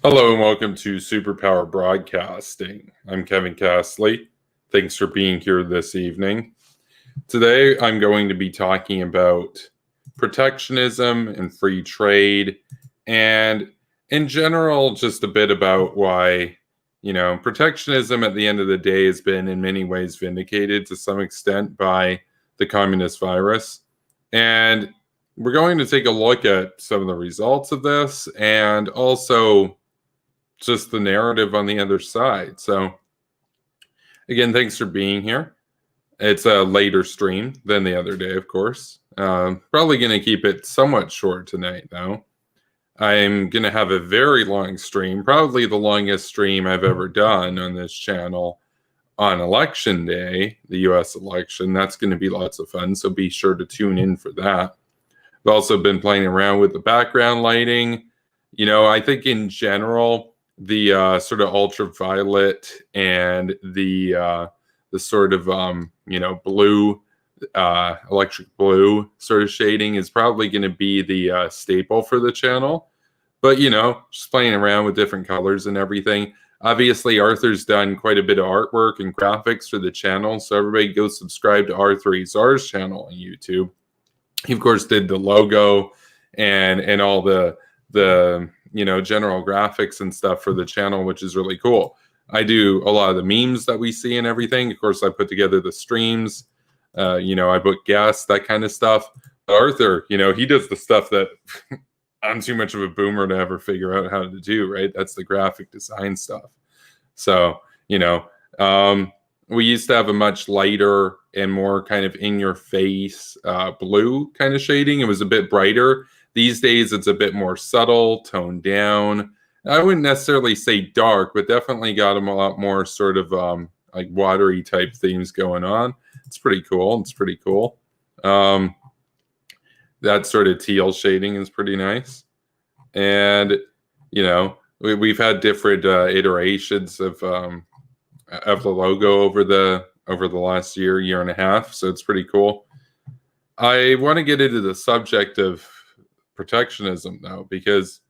Hello and welcome to Superpower Broadcasting. I'm Kevin Castley. Thanks for being here this evening. Today I'm going to be talking about protectionism and free trade, and in general, just a bit about why, protectionism at the end of the day has been in many ways vindicated to some extent by the communist virus. And we're going to take a look at some of the results of this and also just the narrative on the other side. So again, thanks for being here. It's a later stream than the other day, of course. Probably going to keep it somewhat short tonight, though. I'm going to have a very long stream, probably the longest stream I've ever done on this channel on election day, the US election. That's going to be lots of fun, so be sure to tune in for that. I've also been playing around with the background lighting. I think in general, the sort of ultraviolet and the sort of blue, electric blue sort of shading is probably going to be the staple for the channel. But just playing around with different colors and everything. Obviously, Arthur's done quite a bit of artwork and graphics for the channel, so everybody go subscribe to Arthur Azar's channel on YouTube. He of course did the logo and all the general graphics and stuff for the channel, which is really cool. I do a lot of the memes that we see and everything. Of course, I put together the streams. I book guests, that kind of stuff. But Arthur, he does the stuff that I'm too much of a boomer to ever figure out how to do, right? That's the graphic design stuff. So, we used to have a much lighter and more kind of in-your-face blue kind of shading. It was a bit brighter. These days, it's a bit more subtle, toned down. I wouldn't necessarily say dark, but definitely got them a lot more sort of like watery type themes going on. It's pretty cool. That sort of teal shading is pretty nice. And, we've had different iterations of the logo over the last year and a half. So it's pretty cool. I want to get into the subject of protectionism though, because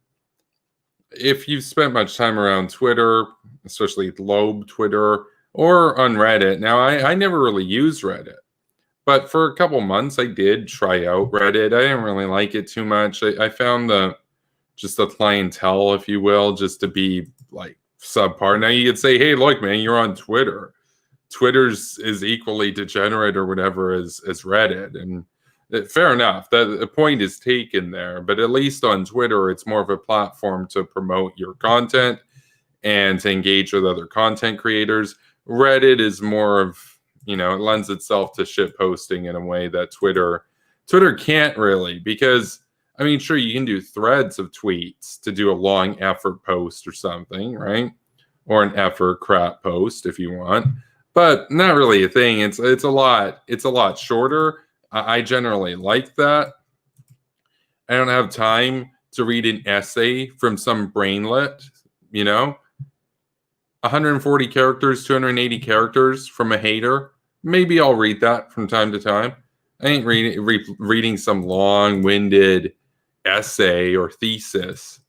if you've spent much time around Twitter, especially Globe Twitter or on Reddit, now I never really used Reddit, but for a couple months I did try out Reddit. I didn't really like it too much. I found the clientele, if you will, just to be like subpar. Now you could say, hey, look, man, you're on Twitter. Twitter's is equally degenerate or whatever as Reddit, and fair enough. The point is taken there, but at least on Twitter, it's more of a platform to promote your content and to engage with other content creators. Reddit is more of, it lends itself to shit posting in a way that Twitter can't really, because, sure, you can do threads of tweets to do a long effort post or something, right? Or an effort crap post if you want, but not really a thing. It's a lot shorter. I generally like that. I don't have time to read an essay from some brainlet, 140 characters, 280 characters from a hater. Maybe I'll read that from time to time. I ain't reading some long-winded essay or thesis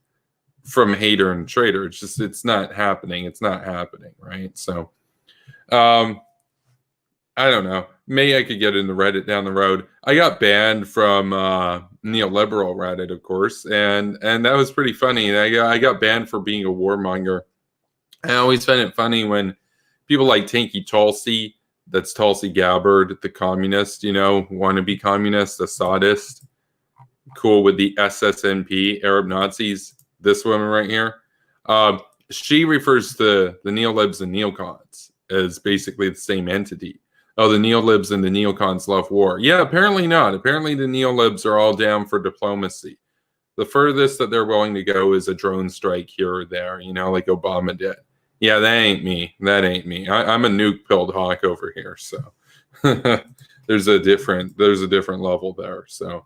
from hater and trader. It's not happening. It's not happening, right? So, I don't know. Maybe I could get into Reddit down the road. I got banned from neoliberal Reddit, of course, and that was pretty funny. I got banned for being a warmonger. I always find it funny when people like Tanky Tulsi, that's Tulsi Gabbard, the communist, wannabe communist, a sadist, cool with the SSNP, Arab Nazis, this woman right here. She refers to the neolibs and neocons as basically the same entity. Oh, the neolibs and the neocons love war. Yeah, apparently not. Apparently the neolibs are all down for diplomacy. The furthest that they're willing to go is a drone strike here or there, like Obama did. Yeah, that ain't me. I'm a nuke-pilled hawk over here. So there's a different level there. So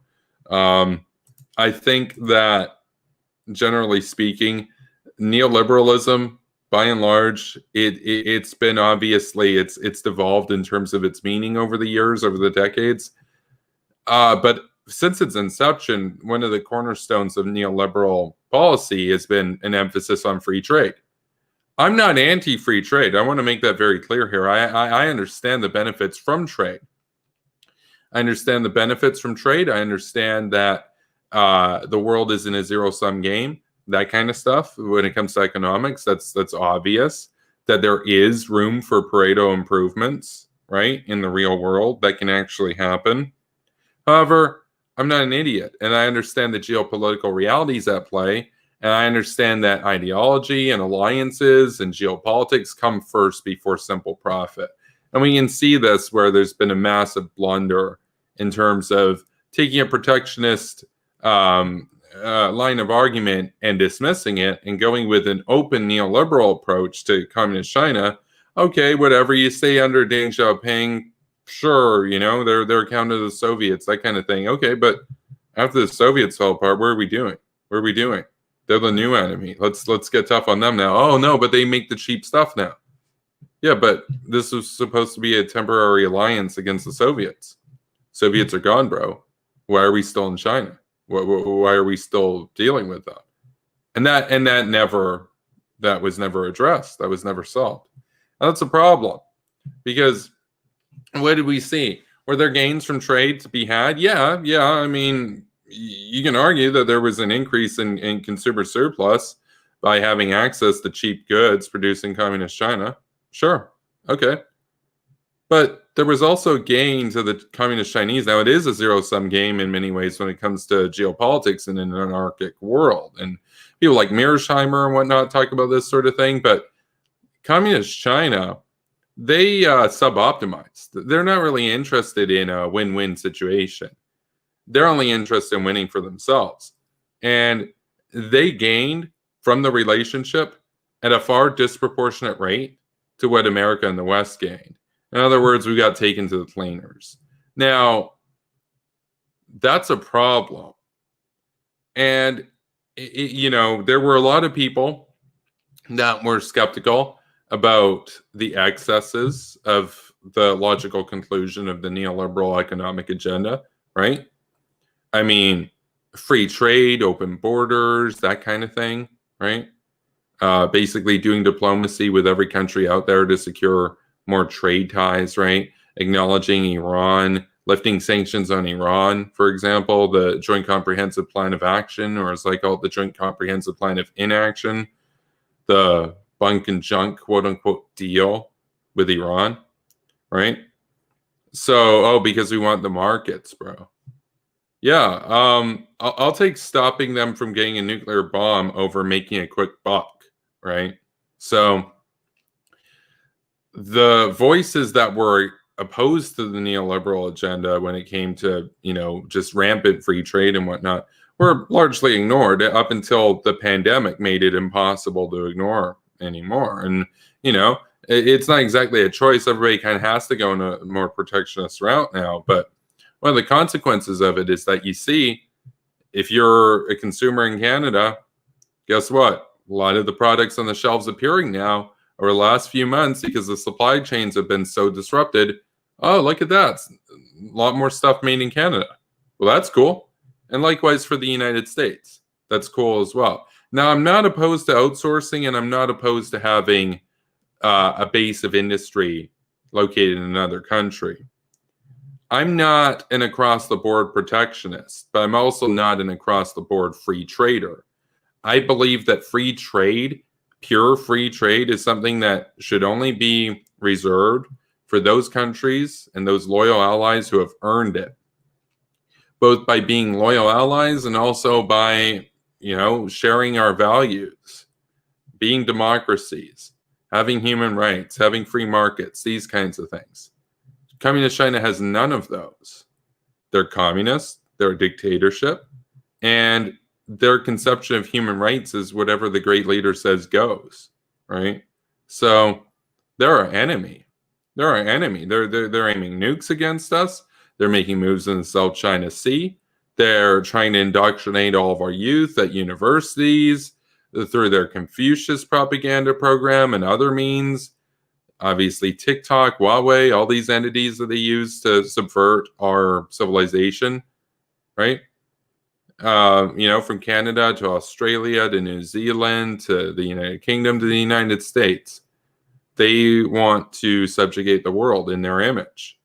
I think that generally speaking, neoliberalism, by and large, it's been obviously it's devolved in terms of its meaning over the years, over the decades. But since its inception, one of the cornerstones of neoliberal policy has been an emphasis on free trade. I'm not anti-free trade. I want to make that very clear here. I understand the benefits from trade. I understand the benefits from trade. I understand that the world isn't a zero-sum game, that kind of stuff. When it comes to economics, that's obvious that there is room for Pareto improvements, right, in the real world that can actually happen. However, I'm not an idiot, and I understand the geopolitical realities at play, and I understand that ideology and alliances and geopolitics come first before simple profit. And we can see this where there's been a massive blunder in terms of taking a protectionist line of argument and dismissing it and going with an open neoliberal approach to communist China. Okay, whatever, you stay under Deng Xiaoping, sure, they're counter to the Soviets, that kind of thing. Okay, but after the Soviets fell apart, what are we doing? They're the new enemy. Let's get tough on them now. Oh no, but they make the cheap stuff now. Yeah, but this was supposed to be a temporary alliance against the Soviets. Soviets are gone, bro. Why are we still in China? Why are we still dealing with them? And that was never addressed. That was never solved. And that's a problem, because what did we see? Were there gains from trade to be had? Yeah. I mean, you can argue that there was an increase in consumer surplus by having access to cheap goods produced in communist China. Sure. Okay. But there was also gain to the communist Chinese. Now, it is a zero-sum game in many ways when it comes to geopolitics in an anarchic world. And people like Mearsheimer and whatnot talk about this sort of thing. But communist China, they sub-optimize. They're not really interested in a win-win situation. They're only interested in winning for themselves. And they gained from the relationship at a far disproportionate rate to what America and the West gained. In other words, we got taken to the cleaners. Now, that's a problem. And, there were a lot of people that were skeptical about the excesses of the logical conclusion of the neoliberal economic agenda, right? I mean, free trade, open borders, that kind of thing, right? Basically doing diplomacy with every country out there to secure more trade ties, right? Acknowledging Iran, lifting sanctions on Iran, for example, the Joint Comprehensive Plan of Action, or as I call it, the Joint Comprehensive Plan of Inaction, the bunk and junk, quote unquote, deal with Iran, right? So, because we want the markets, bro. Yeah, I'll take stopping them from getting a nuclear bomb over making a quick buck, right? So, the voices that were opposed to the neoliberal agenda when it came to, just rampant free trade and whatnot were largely ignored up until the pandemic made it impossible to ignore anymore. And, it's not exactly a choice. Everybody kind of has to go in a more protectionist route now. But one of the consequences of it is that you see, if you're a consumer in Canada, guess what? A lot of the products on the shelves appearing now over the last few months, because the supply chains have been so disrupted. Oh, look at that. A lot more stuff made in Canada. Well, that's cool. And likewise for the United States. That's cool as well. Now, I'm not opposed to outsourcing, and I'm not opposed to having a base of industry located in another country. I'm not an across-the-board protectionist, but I'm also not an across-the-board free trader. I believe that free trade, pure free trade, is something that should only be reserved for those countries and those loyal allies who have earned it, both by being loyal allies and also by, sharing our values, being democracies, having human rights, having free markets, these kinds of things. Communist China has none of those. They're communist, they're a dictatorship, and their conception of human rights is whatever the great leader says goes, right? So they're our enemy. They're aiming nukes against us. They're making moves in the South China Sea. They're trying to indoctrinate all of our youth at universities through their Confucius propaganda program and other means. Obviously, TikTok, Huawei, all these entities that they use to subvert our civilization. right? From Canada to Australia to New Zealand to the United Kingdom to the United States. They want to subjugate the world in their image.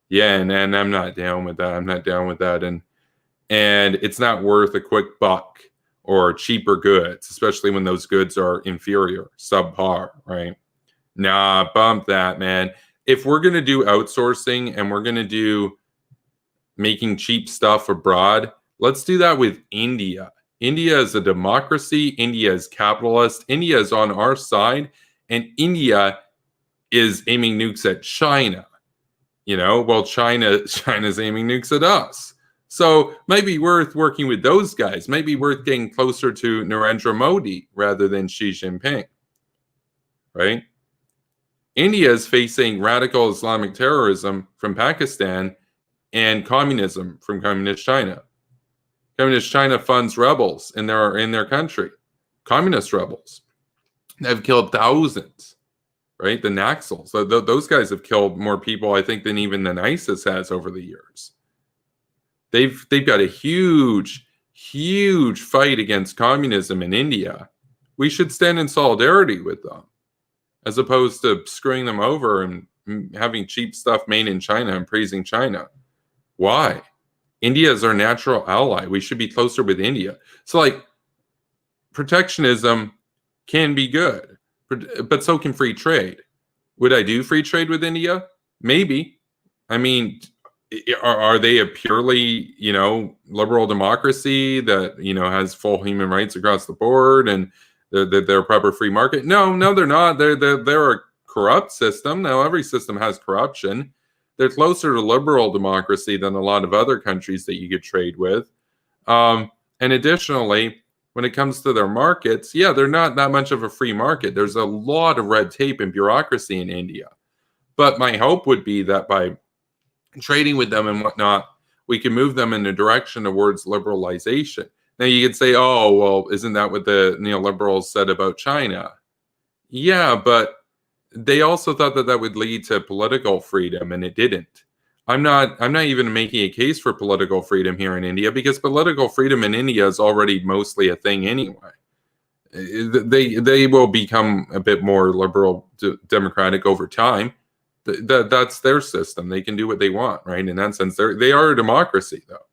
Yeah, and I'm not down with that. I'm not down with that. And it's not worth a quick buck or cheaper goods, especially when those goods are inferior, subpar, right? Nah, bump that, man. If we're going to do outsourcing and we're going to do making cheap stuff abroad, let's do that with India. India is a democracy. India is capitalist. India is on our side. And India is aiming nukes at China. While China's aiming nukes at us. So might be worth working with those guys. Might be worth getting closer to Narendra Modi rather than Xi Jinping. Right? India is facing radical Islamic terrorism from Pakistan and communism from communist China. Communist China funds rebels in their country. Communist rebels. They've killed thousands, right? The Naxals. Those guys have killed more people, I think, than even ISIS has over the years. They've got a huge, huge fight against communism in India. We should stand in solidarity with them, as opposed to screwing them over and having cheap stuff made in China and praising China. Why? India is our natural ally. We should be closer with India. So, protectionism can be good, but so can free trade. Would I do free trade with India? Maybe. I mean, are they a purely, liberal democracy that, has full human rights across the board and they're a proper free market? No, they're not. They're a corrupt system. Now, every system has corruption. They're closer to liberal democracy than a lot of other countries that you could trade with. And additionally, when it comes to their markets, yeah, they're not that much of a free market. There's a lot of red tape and bureaucracy in India. But my hope would be that by trading with them and whatnot, we can move them in a direction towards liberalization. Now, you could say, oh, well, isn't that what the neoliberals said about China? Yeah, but they also thought that would lead to political freedom, and it didn't. I'm not even making a case for political freedom here in India, because political freedom in India is already mostly a thing anyway. They will become a bit more liberal, democratic over time. That's their system. They can do what they want, right? In that sense, they are a democracy, though.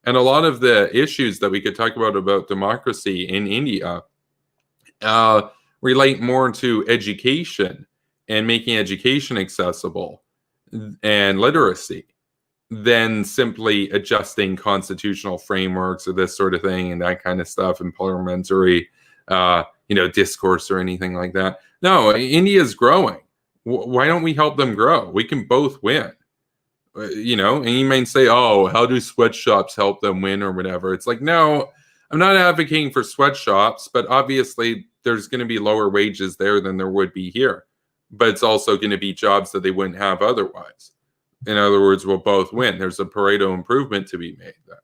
And a lot of the issues that we could talk about democracy in India relate more to education and making education accessible and literacy than simply adjusting constitutional frameworks or this sort of thing and that kind of stuff and parliamentary, discourse or anything like that. No, India's growing. Why don't we help them grow? We can both win. And you may say, oh, how do sweatshops help them win or whatever? It's like, no, I'm not advocating for sweatshops, but obviously there's going to be lower wages there than there would be here. But it's also going to be jobs that they wouldn't have otherwise. In other words, we'll both win. There's a Pareto improvement to be made there.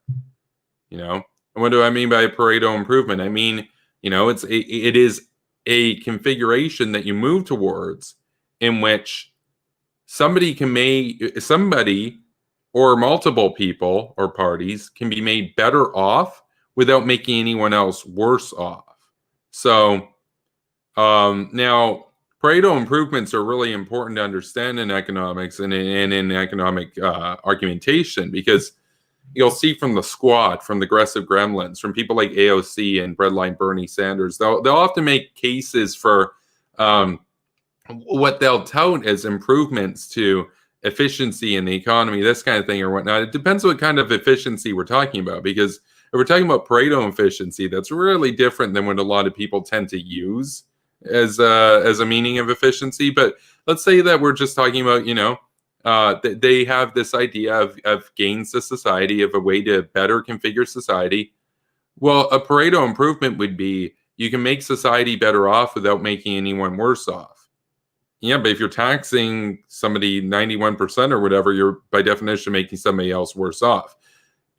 And what do I mean by a Pareto improvement? I mean, it is a configuration that you move towards in which somebody or multiple people or parties can be made better off without making anyone else worse off. So now Pareto improvements are really important to understand in economics and in economic argumentation, because you'll see from the squad, from the aggressive gremlins, from people like AOC and Breadline Bernie Sanders, they'll often make cases for what they'll tout as improvements to efficiency in the economy, this kind of thing or whatnot. It depends what kind of efficiency we're talking about, because if we're talking about Pareto efficiency, that's really different than what a lot of people tend to use as a meaning of efficiency. But let's say that we're just talking about, they have this idea of gains to society, of a way to better configure society. Well, a Pareto improvement would be you can make society better off without making anyone worse off. Yeah, but if you're taxing somebody 91% or whatever, you're by definition making somebody else worse off.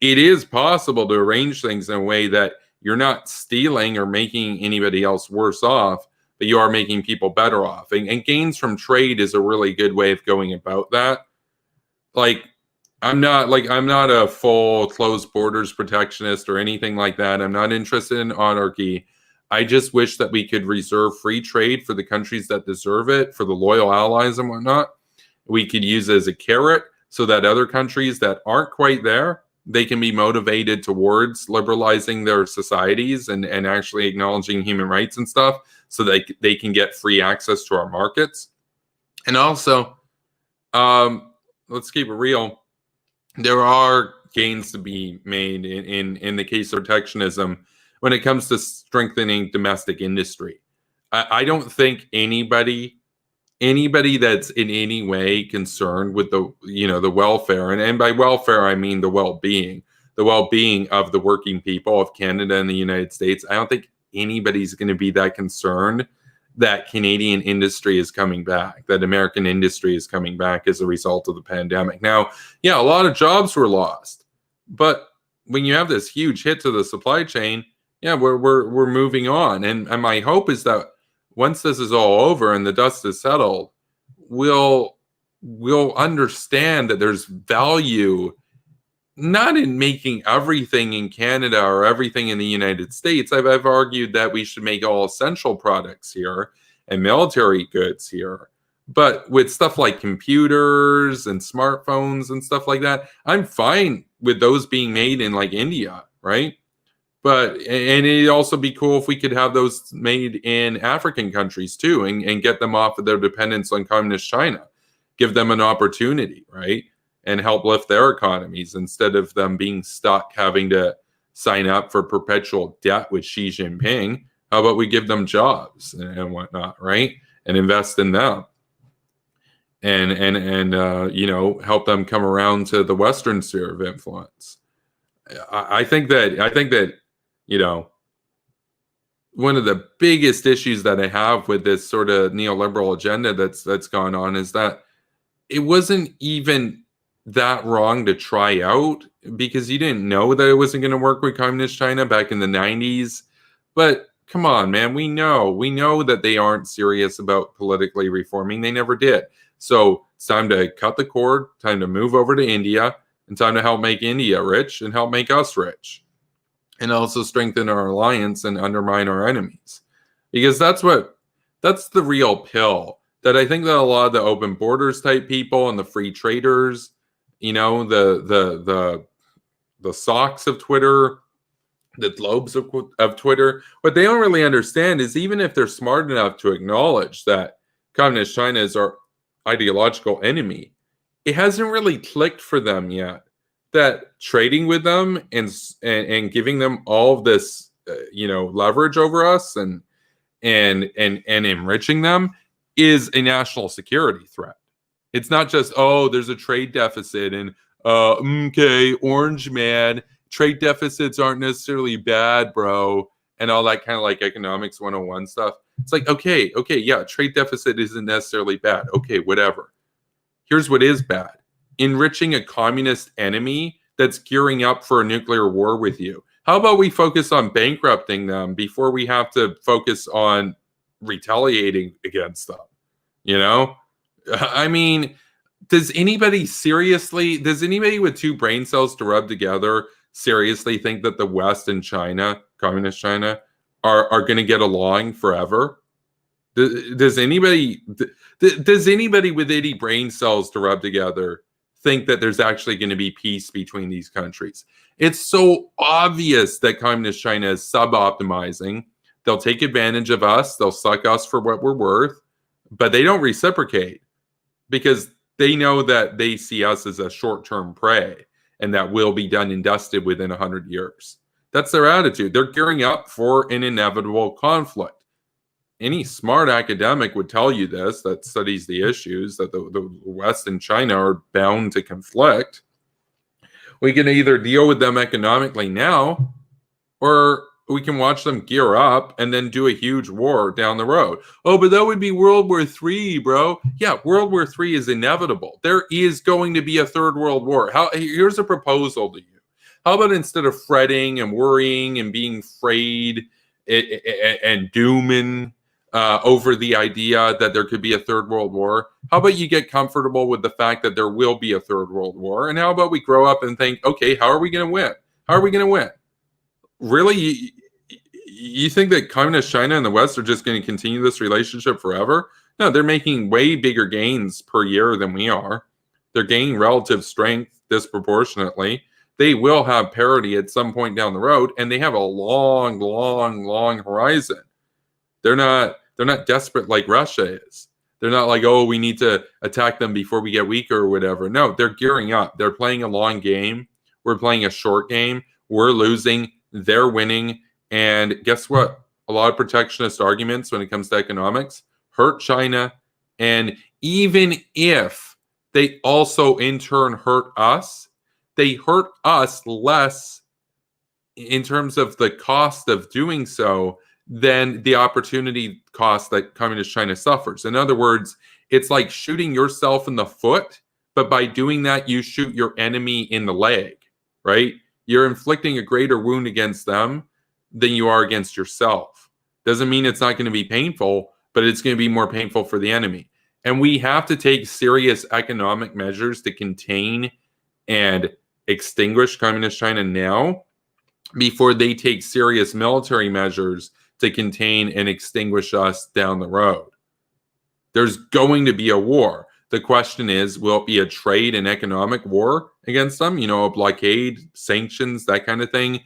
It is possible to arrange things in a way that you're not stealing or making anybody else worse off, but you are making people better off. And gains from trade is a really good way of going about that. Like, I'm not a full closed borders protectionist or anything like that. I'm not interested in anarchy. I just wish that we could reserve free trade for the countries that deserve it, for the loyal allies and whatnot. We could use it as a carrot so that other countries that aren't quite there, they can be motivated towards liberalizing their societies and actually acknowledging human rights and stuff, so they can get free access to our markets. And also, let's keep it real, there are gains to be made in the case of protectionism when it comes to strengthening domestic industry. I don't think anybody that's in any way concerned with the welfare, and by welfare I mean the well-being of the working people of Canada and the United States, I don't think anybody's going to be that concerned that Canadian industry is coming back, that American industry is coming back as a result of the pandemic. Now, yeah, a lot of jobs were lost, but when you have this huge hit to the supply chain, yeah, we're moving on, and my hope is that once this is all over and the dust is settled, we'll understand that there's value not in making everything in Canada or everything in the United States. I've argued that we should make all essential products here and military goods here. But with stuff like computers and smartphones and stuff like that, I'm fine with those being made in like India, right? And it'd also be cool if we could have those made in African countries too, and get them off of their dependence on communist China, give them an opportunity, right? And help lift their economies instead of them being stuck having to sign up for perpetual debt with Xi Jinping. How about we give them jobs and whatnot, right? And invest in them, and help them come around to the Western sphere of influence. I think that one of the biggest issues that I have with this sort of neoliberal agenda that's gone on is that it wasn't even that wrong to try out, because you didn't know that it wasn't going to work with communist China back in the 90s. But come on, man, we know that they aren't serious about politically reforming. They never did. So it's time to cut the cord, time to move over to India, and time to help make India rich and help make us rich, and also strengthen our alliance and undermine our enemies. Because that's the real pill that I think that a lot of the open borders type people and the free traders, the socks of Twitter, the globes of Twitter, what they don't really understand is, even if they're smart enough to acknowledge that communist China is our ideological enemy, it hasn't really clicked for them yet that trading with them and giving them all of this leverage over us and enriching them is a national security threat. It's not just, oh, there's a trade deficit and okay, orange man, trade deficits aren't necessarily bad, bro, and all that kind of like economics 101 stuff. It's like, okay, yeah, trade deficit isn't necessarily bad. Okay, whatever. Here's what is bad: enriching a communist enemy that's gearing up for a nuclear war with you. How about we focus on bankrupting them before we have to focus on retaliating against them? I mean, does anybody with two brain cells to rub together seriously think that the West and China, communist China, are going to get along forever? Does anybody with any brain cells to rub together think that there's actually going to be peace between these countries? It's so obvious that communist China is sub-optimizing. They'll take advantage of us. They'll suck us for what we're worth, but they don't reciprocate, because they know that they see us as a short-term prey and that will be done and dusted within 100 years. That's their attitude. They're gearing up for an inevitable conflict. Any smart academic would tell you this, that studies the issues, that the West and China are bound to conflict. We can either deal with them economically now, or we can watch them gear up and then do a huge war down the road. Oh, but that would be World War III, bro. Yeah, World War III is inevitable. There is going to be a third world war. Here's a proposal to you. How about, instead of fretting and worrying and being afraid and dooming, over the idea that there could be a third world war? How about you get comfortable with the fact that there will be a third world war? And how about we grow up and think, okay, how are we going to win? How are we going to win? Really? You think that communist China and the West are just going to continue this relationship forever? No, they're making way bigger gains per year than we are. They're gaining relative strength disproportionately. They will have parity at some point down the road, and they have a long, long, long horizon. They're not desperate like Russia is. They're not like, oh, we need to attack them before we get weaker or whatever. No, they're gearing up. They're playing a long game. We're playing a short game. We're losing. They're winning. And guess what? A lot of protectionist arguments when it comes to economics hurt China. And even if they also in turn hurt us, they hurt us less in terms of the cost of doing so than the opportunity cost that communist China suffers. In other words, it's like shooting yourself in the foot, but by doing that, you shoot your enemy in the leg, right? You're inflicting a greater wound against them than you are against yourself. Doesn't mean it's not going to be painful, but it's going to be more painful for the enemy. And we have to take serious economic measures to contain and extinguish communist China now before they take serious military measures to contain and extinguish us down the road. There's going to be a war. The question is, will it be a trade and economic war against them? You know, a blockade, sanctions, that kind of thing,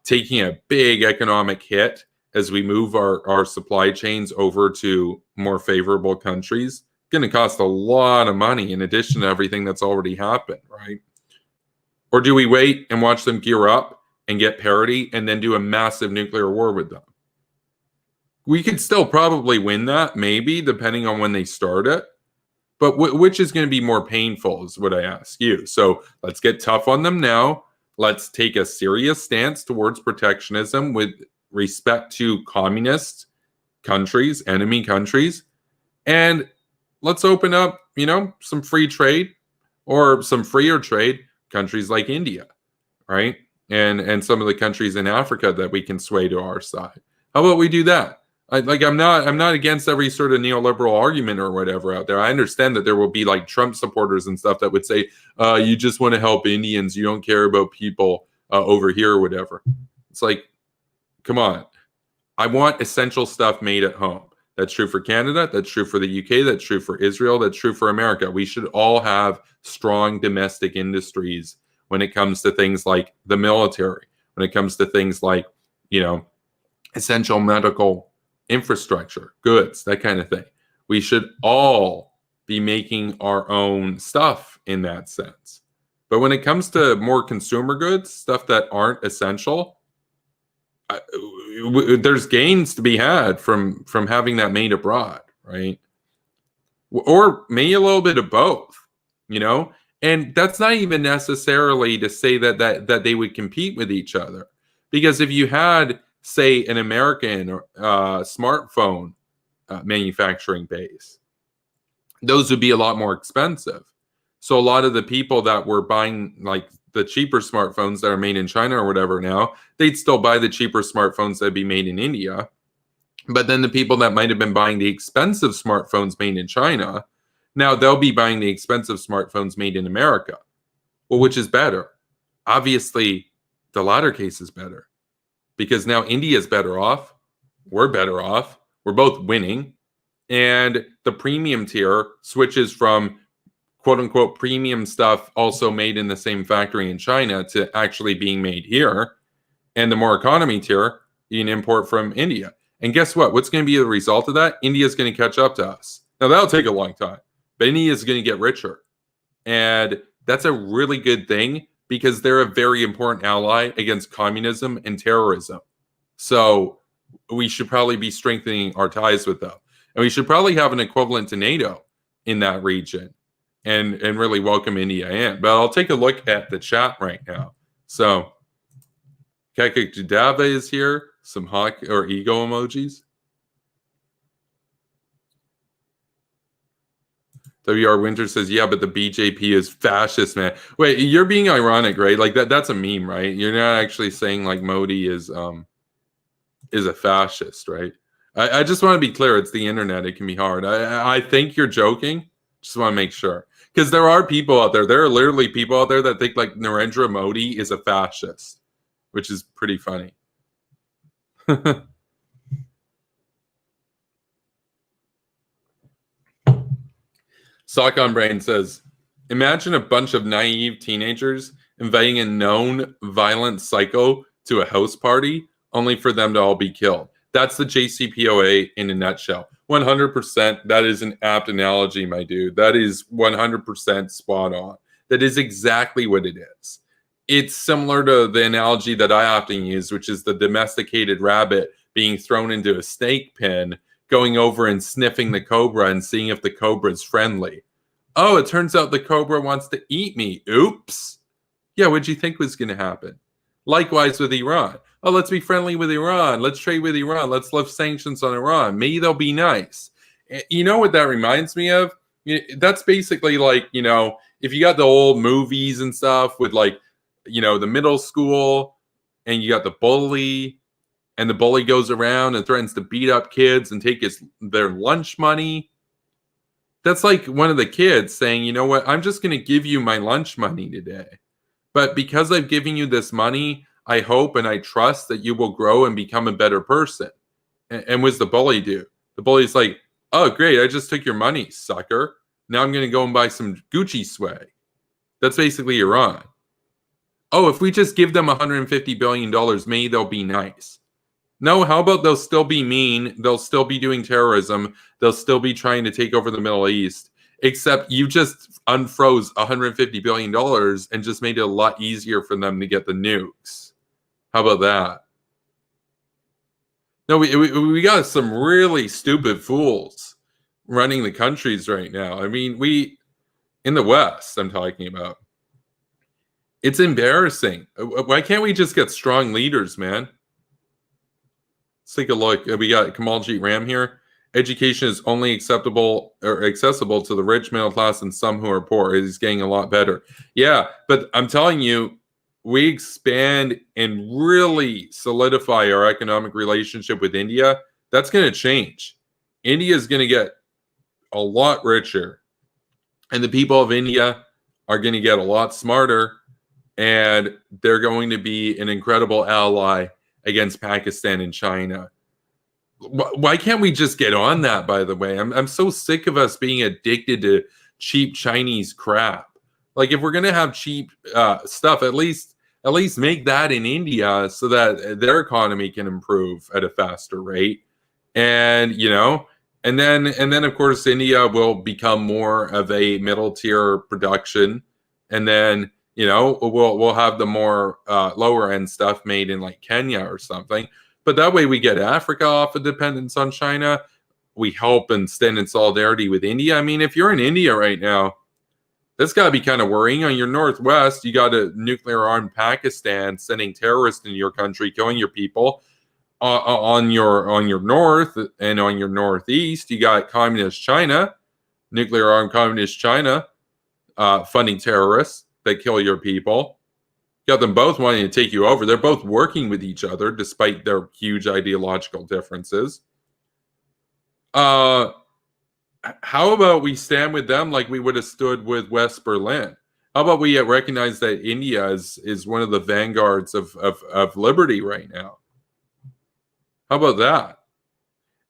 taking a big economic hit as we move our supply chains over to more favorable countries. Going to cost a lot of money in addition to everything that's already happened, right? Or do we wait and watch them gear up and get parity and then do a massive nuclear war with them? We could still probably win that, maybe, depending on when they start it. But which is going to be more painful is what I ask you. So let's get tough on them now. Let's take a serious stance towards protectionism with respect to communist countries, enemy countries. And let's open up, you know, some free trade or some freer trade countries like India, right? And some of the countries in Africa that we can sway to our side. How about we do that? I'm not against every sort of neoliberal argument or whatever out there. I understand that there will be like Trump supporters and stuff that would say, you just want to help Indians. You don't care about people over here or whatever. It's like, come on. I want essential stuff made at home. That's true for Canada. That's true for the UK. That's true for Israel. That's true for America. We should all have strong domestic industries when it comes to things like the military, when it comes to things like, you know, essential medical infrastructure, goods, that kind of thing. We should all be making our own stuff in that sense. But when it comes to more consumer goods, stuff that aren't essential, there's gains to be had from having that made abroad, right? Or maybe a little bit of both, you know? And that's not even necessarily to say that they would compete with each other. Because if you had, say, an American smartphone manufacturing base, those would be a lot more expensive. So a lot of the people that were buying like the cheaper smartphones that are made in China or whatever now, they'd still buy the cheaper smartphones that'd be made in India. But then the people that might have been buying the expensive smartphones made in China, now they'll be buying the expensive smartphones made in America. Well, which is better? Obviously, the latter case is better. Because now India is better off. We're better off. We're both winning. And the premium tier switches from quote unquote premium stuff also made in the same factory in China to actually being made here. And the more economy tier, you can import from India. And guess what? What's going to be the result of that? India is going to catch up to us. Now, that'll take a long time. But India is going to get richer. And that's a really good thing, because they're a very important ally against communism and terrorism. So we should probably be strengthening our ties with them. And we should probably have an equivalent to NATO in that region and really welcome India in. But I'll take a look at the chat right now. So Kekik Jadava is here. Some hawk or ego emojis. WR Winter says, yeah, but the BJP is fascist, man. Wait, you're being ironic, right? Like that's a meme, right? You're not actually saying like Modi is a fascist, right? I just want to be clear. It's the internet. It can be hard. I think you're joking. Just want to make sure. Because there are people out there. There are literally people out there that think like Narendra Modi is a fascist, which is pretty funny. Sock on Brain says, imagine a bunch of naive teenagers inviting a known violent psycho to a house party only for them to all be killed. That's the JCPOA in a nutshell. 100%. That is an apt analogy, my dude. That is 100% spot on. That is exactly what it is. It's similar to the analogy that I often use, which is the domesticated rabbit being thrown into a snake pen, going over and sniffing the cobra and seeing if the cobra is friendly. Oh, it turns out the cobra wants to eat me. Oops. Yeah, what'd you think was going to happen? Likewise with Iran. Oh, let's be friendly with Iran. Let's trade with Iran. Let's lift sanctions on Iran. Maybe they'll be nice. You know what that reminds me of? That's basically like, if you got the old movies and stuff with like, the middle school and you got the bully and the bully goes around and threatens to beat up kids and take their lunch money. That's like one of the kids saying, you know what, I'm just going to give you my lunch money today. But because I've given you this money, I hope and I trust that you will grow and become a better person. And what's the bully do? The bully's like, oh, great, I just took your money, sucker. Now I'm going to go and buy some Gucci swag. That's basically Iran. Oh, if we just give them $150 billion, maybe they'll be nice. No, how about they'll still be mean? They'll still be doing terrorism. They'll still be trying to take over the Middle East. Except you just unfroze $150 billion and just made it a lot easier for them to get the nukes. How about that? No, we got some really stupid fools running the countries right now. I mean, in the West, I'm talking about. It's embarrassing. Why can't we just get strong leaders, man? Let's take a look. We got Kamaljeet Ram here. Education is only acceptable or accessible to the rich, middle class, and some who are poor. It is getting a lot better. Yeah, but I'm telling you, we expand and really solidify our economic relationship with India. That's going to change. India is going to get a lot richer, and the people of India are going to get a lot smarter, and they're going to be an incredible ally against Pakistan and China. Why can't we just get on that, by the way? I'm so sick of us being addicted to cheap Chinese crap. Like, if we're going to have cheap stuff, at least make that in India so that their economy can improve at a faster rate. And, and then of course, India will become more of a middle tier production. And then, we'll have the more lower end stuff made in like Kenya or something. But that way we get Africa off of dependence on China. We help and stand in solidarity with India. I mean, if you're in India right now, that's got to be kind of worrying. On your northwest, you got a nuclear-armed Pakistan sending terrorists into your country, killing your people. On your north and on your northeast, you got communist China, nuclear-armed communist China, funding terrorists that kill your people. You got them both wanting to take you over. They're both working with each other despite their huge ideological differences. How about we stand with them like we would have stood with West Berlin? How about we recognize that India is one of the vanguards of liberty right now? How about that?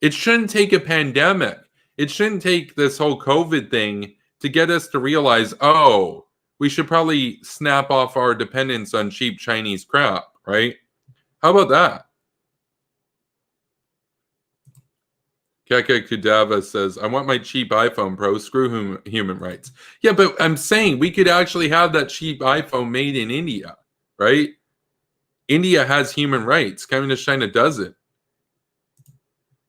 It shouldn't take a pandemic. It shouldn't take this whole COVID thing to get us to realize, oh, we should probably snap off our dependence on cheap Chinese crap, right? How about that? Keka Kudava says, I want my cheap iPhone Pro. Screw human rights. Yeah, but I'm saying we could actually have that cheap iPhone made in India, right? India has human rights. Communist China doesn't.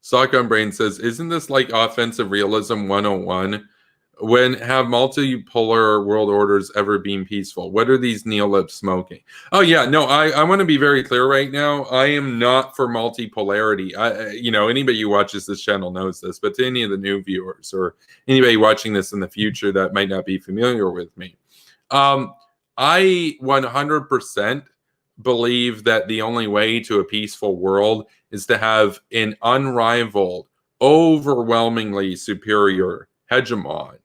Sock on Brain says, isn't this like offensive realism 101? When have multipolar world orders ever been peaceful? What are these neolibs smoking? Oh yeah, no, I want to be very clear right now. I am not for multipolarity. Anybody who watches this channel knows this, but to any of the new viewers or anybody watching this in the future that might not be familiar with me, I 100% believe that the only way to a peaceful world is to have an unrivaled, overwhelmingly superior hegemon.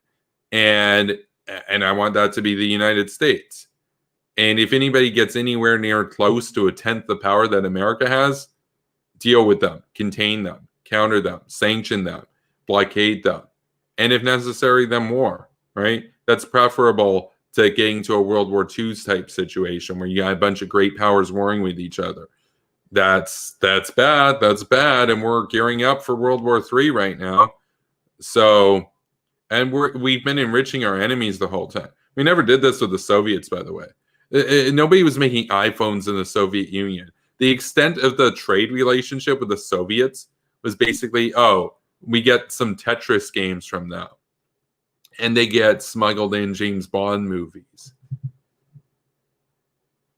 And I want that to be the United States. And if anybody gets anywhere near close to a tenth the power that America has, deal with them, contain them, counter them, sanction them, blockade them, and if necessary, then war, right? That's preferable to getting to a World War II type situation where you got a bunch of great powers warring with each other. That's bad. That's bad. And we're gearing up for World War III right now. So, and we've been enriching our enemies the whole time. We never did this with the Soviets, by the way. Nobody was making iPhones in the Soviet Union. The extent of the trade relationship with the Soviets was basically, oh, we get some Tetris games from them. And they get smuggled in James Bond movies.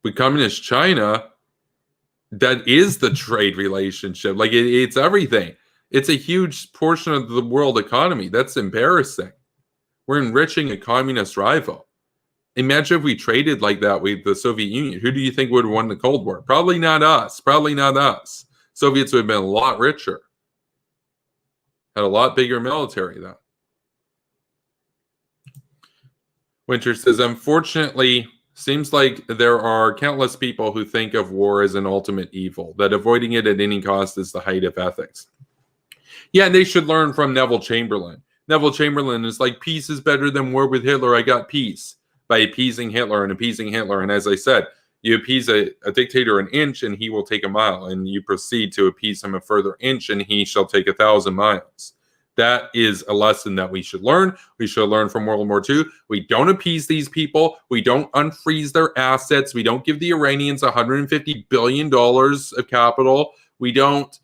With communist China, that is the trade relationship. Like it's everything. It's a huge portion of the world economy. That's embarrassing. We're enriching a communist rival. Imagine if we traded like that with the Soviet Union. Who do you think would have won the Cold War? Probably not us. Probably not us. Soviets would have been a lot richer. Had a lot bigger military, though. Winter says, unfortunately, seems like there are countless people who think of war as an ultimate evil, that avoiding it at any cost is the height of ethics. Yeah, and they should learn from Neville Chamberlain. Neville Chamberlain is like, peace is better than war with Hitler. I got peace by appeasing Hitler and appeasing Hitler. And as I said, you appease a dictator an inch and he will take a mile. And you proceed to appease him a further inch and he shall take 1,000 miles. That is a lesson that we should learn. We should learn from World War II. We don't appease these people. We don't unfreeze their assets. We don't give the Iranians $150 billion of capital. We don't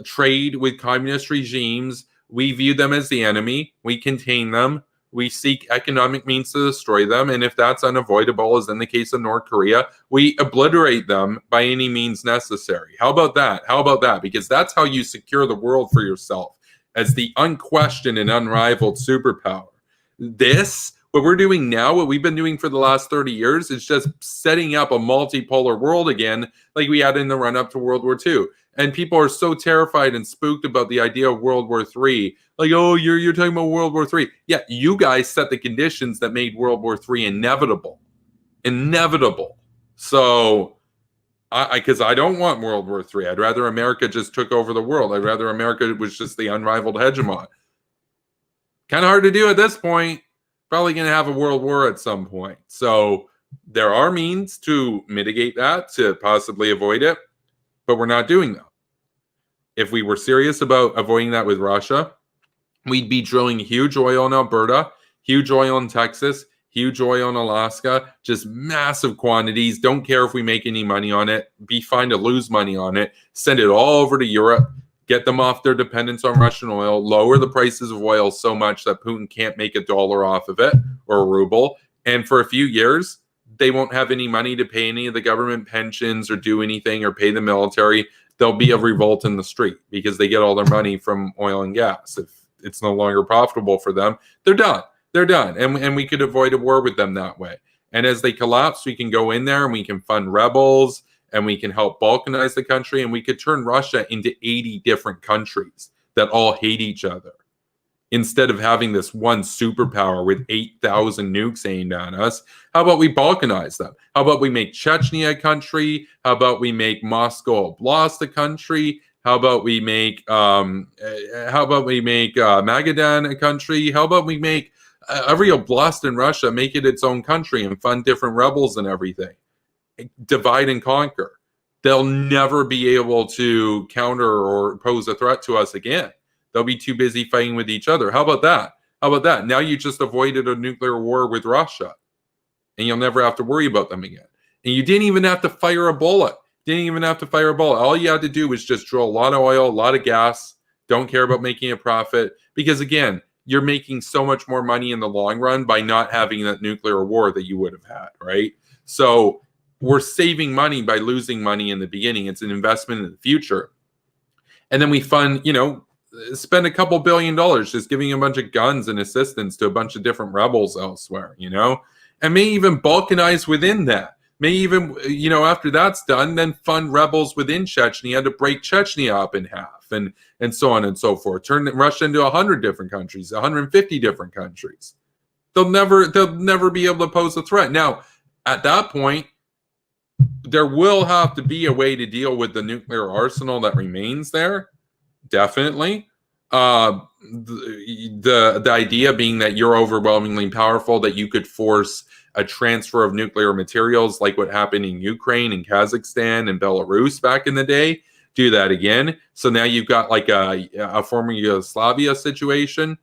trade with communist regimes. We view them as the enemy. We contain them. We seek economic means to destroy them. And if that's unavoidable, as in the case of North Korea, we obliterate them by any means necessary. How about that? How about that? Because that's how you secure the world for yourself as the unquestioned and unrivaled superpower. What we're doing now, what we've been doing for the last 30 years, is just setting up a multipolar world again, like we had in the run-up to World War II. And people are so terrified and spooked about the idea of World War III. Like, oh, you're talking about World War III. Yeah, you guys set the conditions that made World War III inevitable. Inevitable. So, because I don't want World War III. I'd rather America just took over the world. I'd rather America was just the unrivaled hegemon. Kind of hard to do at this point. Probably going to have a world war at some point. So there are means to mitigate that, to possibly avoid it, but we're not doing them. If we were serious about avoiding that with Russia, we'd be drilling huge oil in Alberta, huge oil in Texas, huge oil in Alaska, just massive quantities. Don't care if we make any money on it. Be fine to lose money on it. Send it all over to Europe. Get them off their dependence on Russian oil. Lower the prices of oil so much that Putin can't make $1 off of it or a ruble. And for a few years, they won't have any money to pay any of the government pensions or do anything or pay the military. There'll be a revolt in the street because they get all their money from oil and gas. If it's no longer profitable for them, they're done. They're done. And we could avoid a war with them that way. And as they collapse, we can go in there and we can fund rebels and we can help balkanize the country. And we could turn Russia into 80 different countries that all hate each other. Instead of having this one superpower with 8,000 nukes aimed at us, how about we balkanize them? How about we make Chechnya a country? How about we make Moscow Oblast a country? How about we make Magadan a country? How about we make every oblast in Russia, make it its own country and fund different rebels and everything? Divide and conquer. They'll never be able to counter or pose a threat to us again. They'll be too busy fighting with each other. How about that? How about that? Now you just avoided a nuclear war with Russia, and you'll never have to worry about them again. And you didn't even have to fire a bullet. All you had to do was just drill a lot of oil, a lot of gas. Don't care about making a profit. Because again, you're making so much more money in the long run by not having that nuclear war that you would have had, right? So we're saving money by losing money in the beginning. It's an investment in the future. And then we fund, spend a couple $1 billion just giving a bunch of guns and assistance to a bunch of different rebels elsewhere, and may even balkanize within that. May even, after that's done, then fund rebels within Chechnya to break Chechnya up in half, and so on and so forth. Turn Russia into 100 different countries, 150 different countries. They'll never be able to pose a threat. Now, at that point, there will have to be a way to deal with the nuclear arsenal that remains there. Definitely. The idea being that you're overwhelmingly powerful, that you could force a transfer of nuclear materials like what happened in Ukraine and Kazakhstan and Belarus back in the day. Do that again. So now you've got like a former Yugoslavia situation.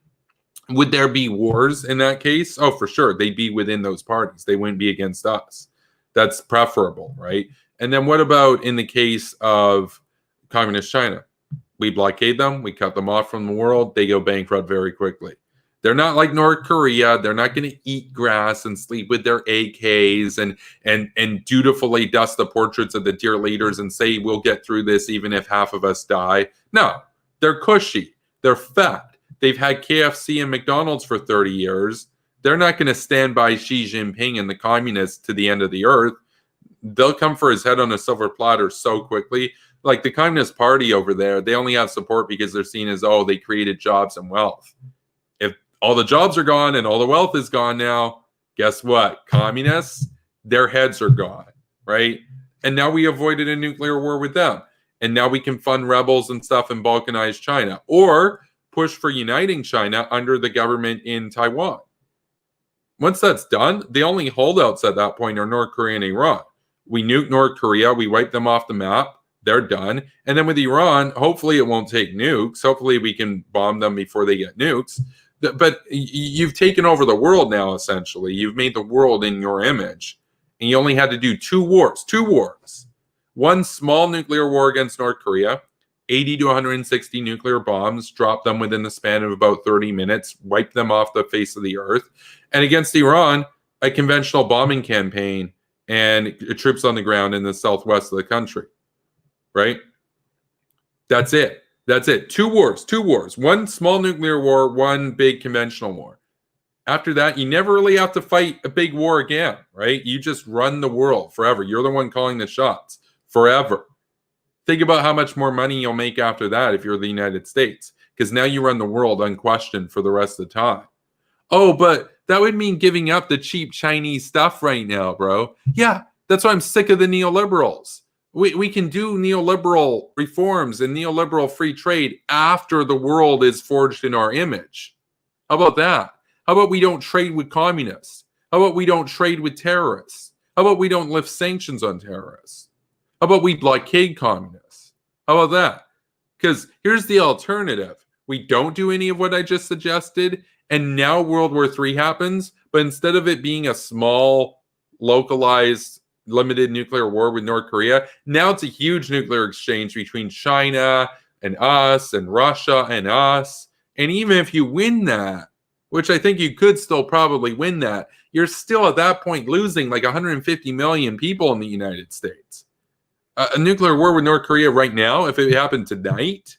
Would there be wars in that case? Oh, for sure. They'd be within those parties. They wouldn't be against us. That's preferable, right? And then what about in the case of communist China? We blockade them. We cut them off from the world. They go bankrupt very quickly. They're not like North Korea. They're not going to eat grass and sleep with their AKs and dutifully dust the portraits of the dear leaders and say, we'll get through this even if half of us die. No, they're cushy. They're fat. They've had KFC and McDonald's for 30 years. They're not going to stand by Xi Jinping and the communists to the end of the earth. They'll come for his head on a silver platter so quickly. Like the Communist Party over there, they only have support because they're seen as, they created jobs and wealth. If all the jobs are gone and all the wealth is gone now, guess what? Communists, their heads are gone, right? And now we avoided a nuclear war with them. And now we can fund rebels and stuff and balkanize China. Or push for uniting China under the government in Taiwan. Once that's done, the only holdouts at that point are North Korea and Iran. We nuke North Korea, we wipe them off the map, they're done. And then with Iran, hopefully it won't take nukes. Hopefully we can bomb them before they get nukes. But you've taken over the world now, essentially. You've made the world in your image. And you only had to do two wars. One small nuclear war against North Korea, 80 to 160 nuclear bombs, drop them within the span of about 30 minutes, wipe them off the face of the earth. And against Iran, a conventional bombing campaign and troops on the ground in the southwest of the country, right? That's it. Two wars. One small nuclear war, one big conventional war. After that, you never really have to fight a big war again, right? You just run the world forever. You're the one calling the shots forever. Think about how much more money you'll make after that if you're the United States, because now you run the world unquestioned for the rest of the time. Oh, but that would mean giving up the cheap Chinese stuff right now, bro. Yeah, that's why I'm sick of the neoliberals. We can do neoliberal reforms and neoliberal free trade after the world is forged in our image. How about that? How about we don't trade with communists? How about we don't trade with terrorists? How about we don't lift sanctions on terrorists? How about we blockade communists? How about that? Because here's the alternative. We don't do any of what I just suggested, and now World War III happens, but instead of it being a small, localized, limited nuclear war with North Korea, now it's a huge nuclear exchange between China and us and Russia and us. And even if you win that, which I think you could still probably win that, you're still at that point losing like 150 million people in the United States. A nuclear war with North Korea right now, if it happened tonight,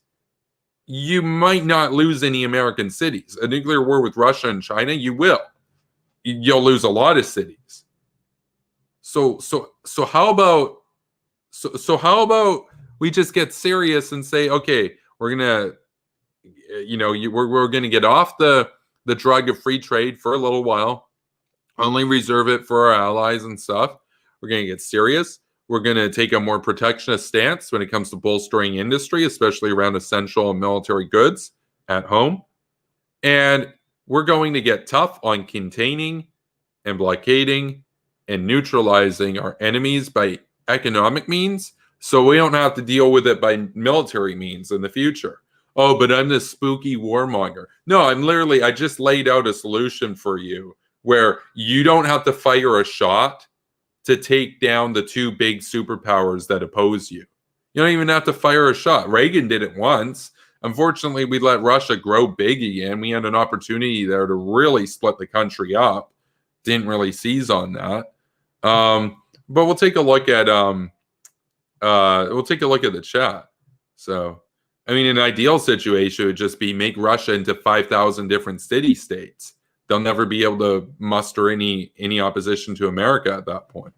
you might not lose any American cities. A nuclear war with Russia and China, you will. You'll lose a lot of cities. So how about we just get serious and say, okay, we're gonna, we're gonna get off the drug of free trade for a little while, only reserve it for our allies and stuff. We're gonna get serious. We're going to take a more protectionist stance when it comes to bolstering industry, especially around essential and military goods at home. And we're going to get tough on containing and blockading and neutralizing our enemies by economic means, so we don't have to deal with it by military means in the future. Oh, but I'm this spooky warmonger. No, I just laid out a solution for you where you don't have to fire a shot to take down the two big superpowers that oppose you. You don't even have to fire a shot. Reagan did it once. Unfortunately, we let Russia grow big again. We had an opportunity there to really split the country up. Didn't really seize on that. But we'll take a look at the chat. So, I mean, an ideal situation would just be make Russia into 5,000 different city-states. They'll never be able to muster any opposition to America at that point.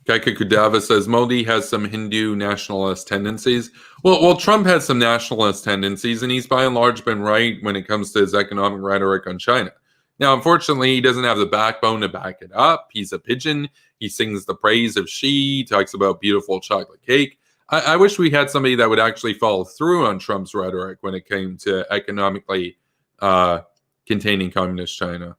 Kaika Kudava says Modi has some Hindu nationalist tendencies. Well, Trump has some nationalist tendencies, and he's by and large been right when it comes to his economic rhetoric on China. Now, unfortunately, he doesn't have the backbone to back it up. He's a pigeon. He sings the praise of Xi, talks about beautiful chocolate cake. I wish we had somebody that would actually follow through on Trump's rhetoric when it came to economically containing communist China.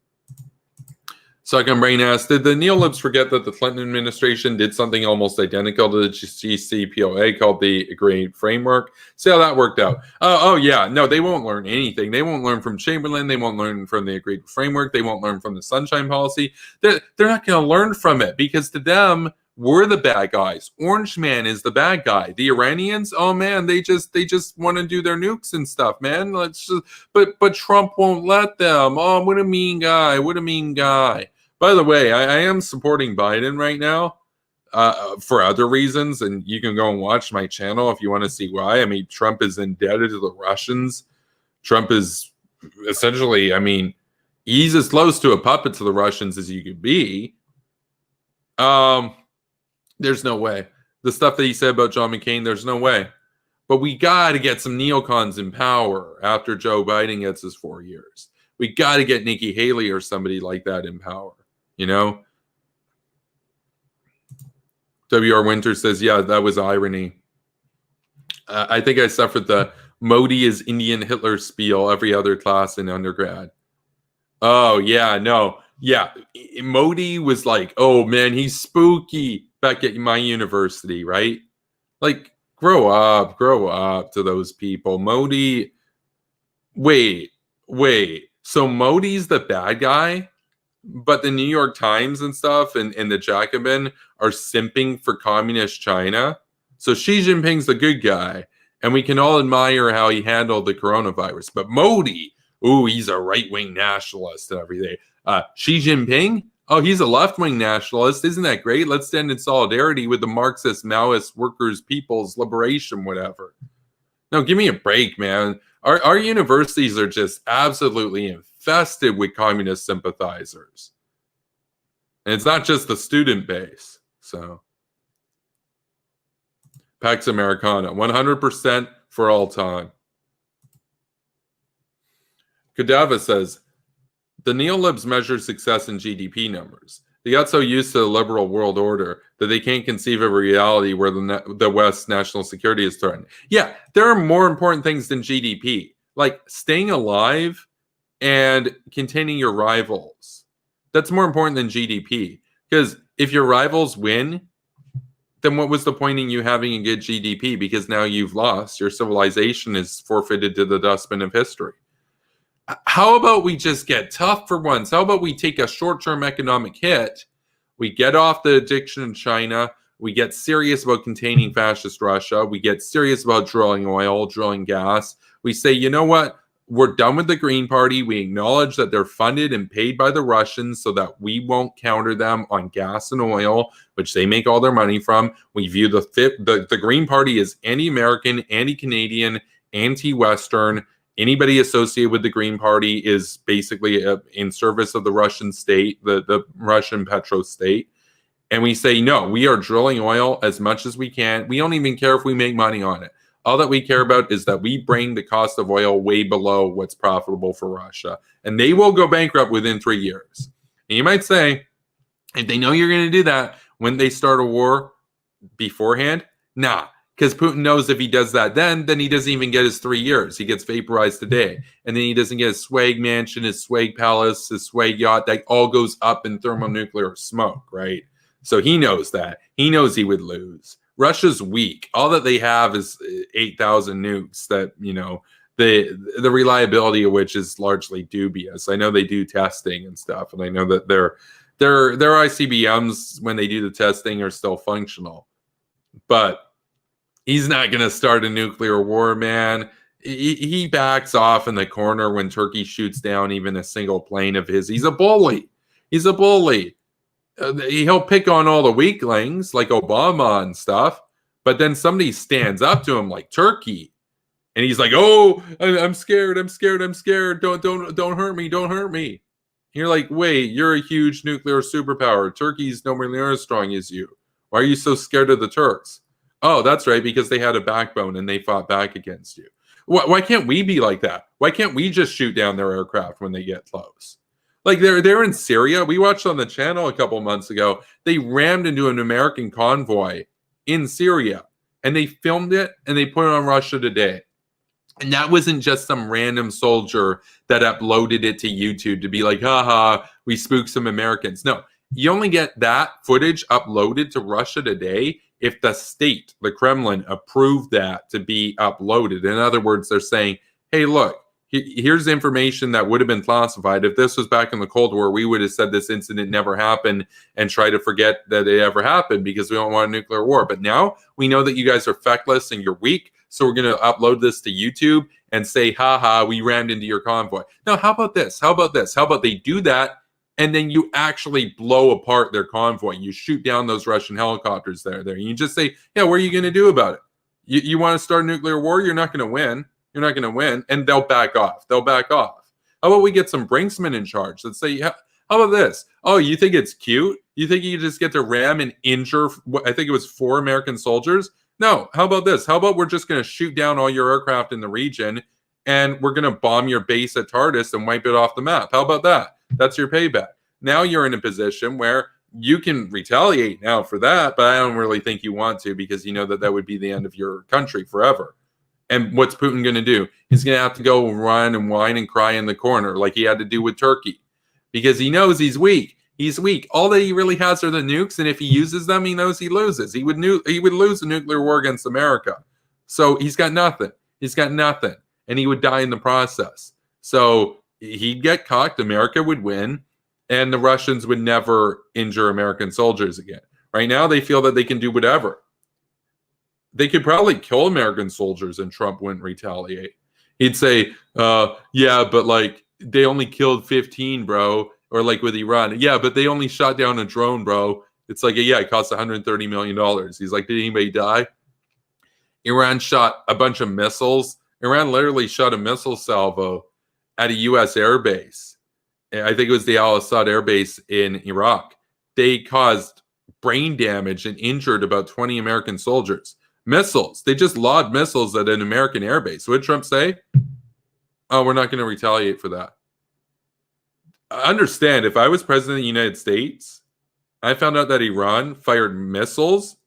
Suckham Brain asks, did the neolibs forget that the Clinton administration did something almost identical to the GCPOA called the Agreed Framework? See how that worked out. Oh, yeah. No, they won't learn anything. They won't learn from Chamberlain. They won't learn from the Agreed Framework. They won't learn from the Sunshine Policy. They're not going to learn from it because to them, we're the bad guys. Orange Man is the bad guy. The Iranians, oh man, they just want to do their nukes and stuff, man. But Trump won't let them. Oh, what a mean guy. What a mean guy. By the way, I am supporting Biden right now for other reasons, and you can go and watch my channel if you want to see why. I mean, Trump is indebted to the Russians. Trump is essentially, I mean, he's as close to a puppet to the Russians as you could be. There's no way. The stuff that he said about John McCain, there's no way. But we got to get some neocons in power after Joe Biden gets his 4 years. We got to get Nikki Haley or somebody like that in power. You know? W.R. Winter says, yeah, that was irony. I think I suffered the Modi is Indian Hitler spiel every other class in undergrad. Oh, yeah, no. Yeah, Modi was like, oh, man, he's spooky back at my university, right? Like, grow up to those people. Modi, wait. So Modi's the bad guy? But the New York Times and stuff and the Jacobin are simping for communist China. So Xi Jinping's the good guy. And we can all admire how he handled the coronavirus. But Modi, ooh, he's a right-wing nationalist and everything. Xi Jinping, oh, he's a left-wing nationalist. Isn't that great? Let's stand in solidarity with the Marxist, Maoist, workers, people's liberation, whatever. No, give me a break, man. Our universities are just absolutely infested with communist sympathizers. And it's not just the student base. So, Pax Americana, 100% for all time. Kadava says, the neolibs measure success in GDP numbers. They got so used to the liberal world order that they can't conceive of a reality where the West's national security is threatened. Yeah, there are more important things than GDP, like staying alive and containing your rivals. That's more important than GDP. Because if your rivals win, then what was the point in you having a good GDP? Because now you've lost. Your civilization is forfeited to the dustbin of history. How about we just get tough for once? How about we take a short-term economic hit? We get off the addiction in China. We get serious about containing fascist Russia. We get serious about drilling oil, drilling gas. We say, you know what? We're done with the Green Party. We acknowledge that they're funded and paid by the Russians so that we won't counter them on gas and oil, which they make all their money from. We view the Green Party as anti-American, anti-Canadian, anti-Western. Anybody associated with the Green Party is basically in service of the Russian state, the Russian petro state. And we say, no, we are drilling oil as much as we can. We don't even care if we make money on it. All that we care about is that we bring the cost of oil way below what's profitable for Russia. And they will go bankrupt within 3 years. And you might say, if they know you're going to do that, when they start a war beforehand? Nah. Because Putin knows if he does that then he doesn't even get his 3 years. He gets vaporized today. And then he doesn't get his swag mansion, his swag palace, his swag yacht. That all goes up in thermonuclear smoke, right? So he knows that. He knows he would lose. Russia's weak. All that they have is 8,000 nukes that, you know, the reliability of which is largely dubious. I know they do testing and stuff, and I know that their ICBMs, when they do the testing, are still functional. But he's not going to start a nuclear war, man. He backs off in the corner when Turkey shoots down even a single plane of his. He's a bully. He's a bully. He'll pick on all the weaklings like Obama and stuff, but then somebody stands up to him like Turkey, and he's like, "Oh, I'm scared. I'm scared. I'm scared. Don't hurt me. Don't hurt me." And you're like, "Wait, you're a huge nuclear superpower. Turkey's nowhere near as strong as you. Why are you so scared of the Turks? Oh, that's right, because they had a backbone and they fought back against you. Why can't we be like that? Why can't we just shoot down their aircraft when they get close? Like they're in Syria. We watched on the channel a couple months ago. They rammed into an American convoy in Syria, and they filmed it and they put it on Russia Today. And that wasn't just some random soldier that uploaded it to YouTube to be like, haha, we spooked some Americans. No, you only get that footage uploaded to Russia Today if the state, the Kremlin, approved that to be uploaded. In other words, they're saying, hey, look, here's information that would have been classified. If this was back in the Cold War, we would have said this incident never happened and try to forget that it ever happened because we don't want a nuclear war. But now we know that you guys are feckless and you're weak. So we're going to upload this to YouTube and say, haha, we rammed into your convoy. Now, how about this? How about this? How about they do that and then you actually blow apart their convoy? You shoot down those Russian helicopters there. You just say, yeah, what are you going to do about it? You want to start a nuclear war? You're not going to win. You're not going to win. And they'll back off. They'll back off. How about we get some Brinksmen in charge? Let's say, how about this? Oh, you think it's cute? You think you just get to ram and injure, I think it was 4 American soldiers? No, how about this? How about we're just going to shoot down all your aircraft in the region and we're going to bomb your base at Tartus and wipe it off the map? How about that? That's your payback. Now you're in a position where you can retaliate now for that, but I don't really think you want to because you know that that would be the end of your country forever. And what's Putin going to do? He's going to have to go run and whine and cry in the corner like he had to do with Turkey because he knows he's weak. He's weak. All that he really has are the nukes, and if he uses them, he knows he loses. He would lose a nuclear war against America. So he's got nothing. He's got nothing, and he would die in the process. So he'd get cocked. America would win, and the Russians would never injure American soldiers again. Right now, they feel that they can do whatever. They could probably kill American soldiers, and Trump wouldn't retaliate. He'd say, yeah, but like they only killed 15, bro. Or like with Iran. Yeah, but they only shot down a drone, bro. It's like, yeah, it cost $130 million. He's like, did anybody die? Iran shot a bunch of missiles. Iran literally shot a missile salvo at a U.S. airbase. I think it was the Al-Assad airbase in Iraq. They caused brain damage and injured about 20 American soldiers. Missiles. They just lobbed missiles at an American airbase. What did Trump say? Oh, we're not going to retaliate for that. Understand, if I was president of the United States, I found out that Iran fired missiles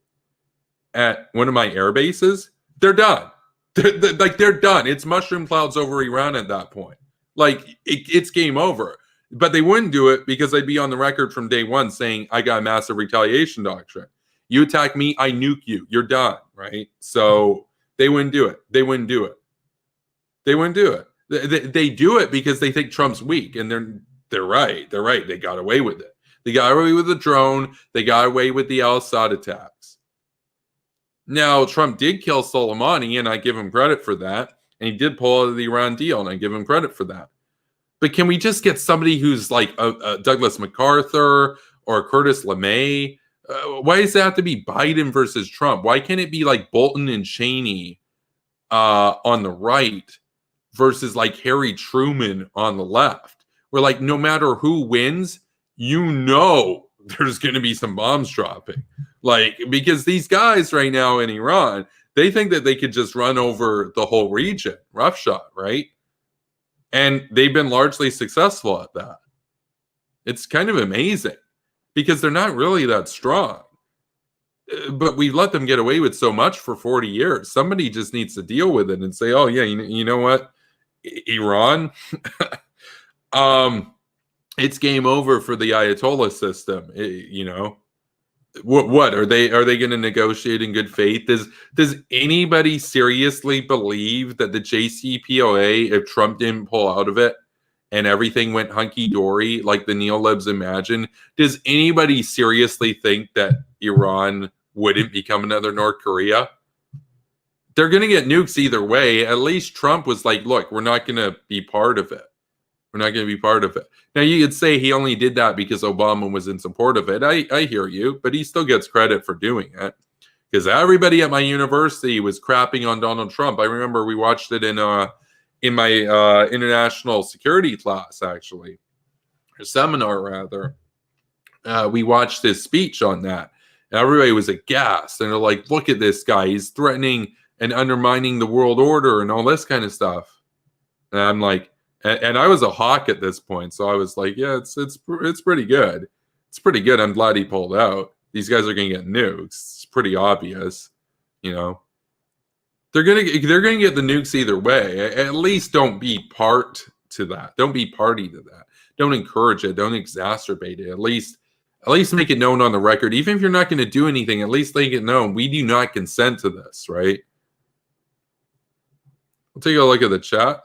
at one of my air bases, they're done. They're done. It's mushroom clouds over Iran at that point. Like, it's game over. But they wouldn't do it because I'd be on the record from day one saying, I got a massive retaliation doctrine. You attack me, I nuke you. You're done, right? So they wouldn't do it. They wouldn't do it. They wouldn't do it. They do it because they think Trump's weak, and they're right. They're right. They got away with it. They got away with the drone. They got away with the Al-Assad attacks. Now, Trump did kill Soleimani, and I give him credit for that. And he did pull out of the Iran deal, and I give him credit for that. But can we just get somebody who's like a Douglas MacArthur or Curtis LeMay? Why does it have to be Biden versus Trump? Why can't it be like Bolton and Cheney on the right versus like Harry Truman on the left? Where like no matter who wins, you know there's going to be some bombs dropping. Like, because these guys right now in Iran, they think that they could just run over the whole region, roughshod, right? And they've been largely successful at that. It's kind of amazing because they're not really that strong. But we let them get away with so much for 40 years. Somebody just needs to deal with it and say, oh, yeah, you know what? Iran... it's game over for the Ayatollah system. You know, what are they going to negotiate in good faith? Does anybody seriously believe that the JCPOA, if Trump didn't pull out of it and everything went hunky dory like the neolibs imagine, does anybody seriously think that Iran wouldn't become another North Korea? They're going to get nukes either way. At least Trump was like, look, we're not going to be part of it. We're not going to be part of it. Now, you could say he only did that because Obama was in support of it. I hear you, but he still gets credit for doing it because everybody at my university was crapping on Donald Trump. I remember we watched it in my international security class, actually, or seminar rather. We watched his speech on that. And everybody was aghast. And they're like, look at this guy. He's threatening and undermining the world order and all this kind of stuff. And I'm like, and I was a hawk at this point. So I was like, yeah, it's pretty good. It's pretty good. I'm glad he pulled out. These guys are going to get nukes. It's pretty obvious, you know. They're gonna get the nukes either way. At least don't be part to that. Don't be party to that. Don't encourage it. Don't exacerbate it. At least make it known on the record. Even if you're not going to do anything, at least make it known. We do not consent to this, right? We'll take a look at the chat.